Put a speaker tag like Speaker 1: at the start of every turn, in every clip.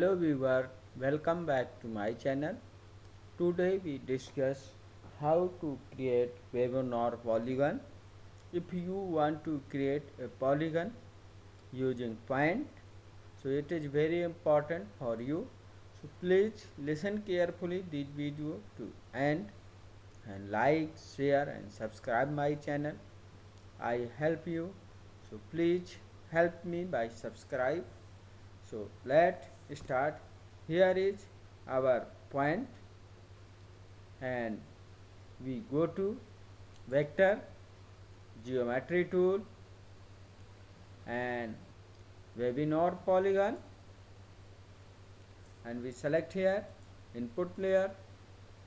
Speaker 1: Hello viewer, welcome back to my channel. Today we discuss how to create voronoi polygon. If you want to create a polygon using point, so it is very important for you. So please listen carefully this video to end and like, share and subscribe my channel. I help you. So please help me by subscribe. So let's start. Here is our point and we go to vector, geometry tool and voronoi polygon, and we select here input layer,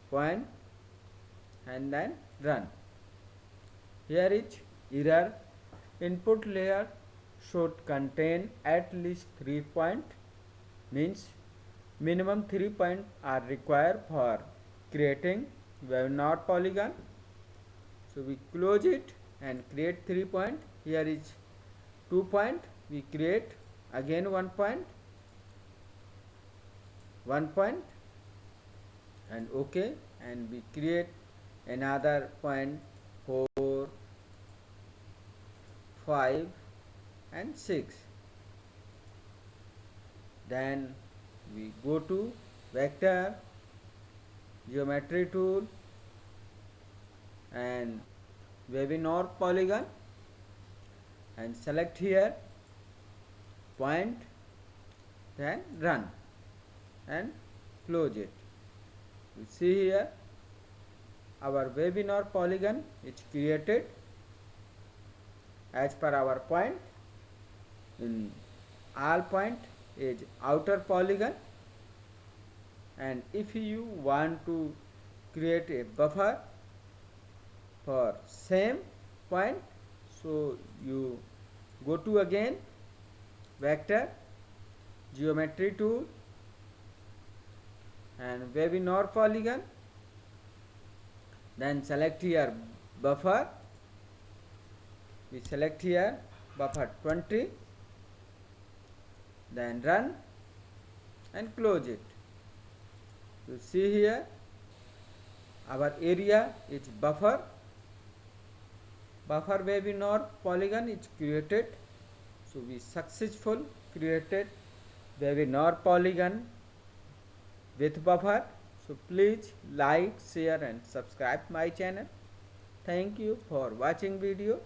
Speaker 1: point and then run. Here is error. Input layer should contain at least 3 points, means minimum 3 points are required for creating voronoi polygon. So we close it and create 3 points. Here is 2 points. We create again 1 point, 1 point and OK, and we create another point 4, 5 and 6. Then we go to vector, geometry tool and voronoi polygon and select here point, then run and close it. You see here our voronoi polygon is created as per our point. In all point is outer polygon, and if you want to create a buffer for same point, so you go to again vector, geometry tool and voronoi polygon, then select here buffer. We select here buffer 20, then run and close it. You see here our area is buffer voronoi polygon is created. So we successful created voronoi polygon with buffer. So please like, share and subscribe my channel. Thank you for watching video.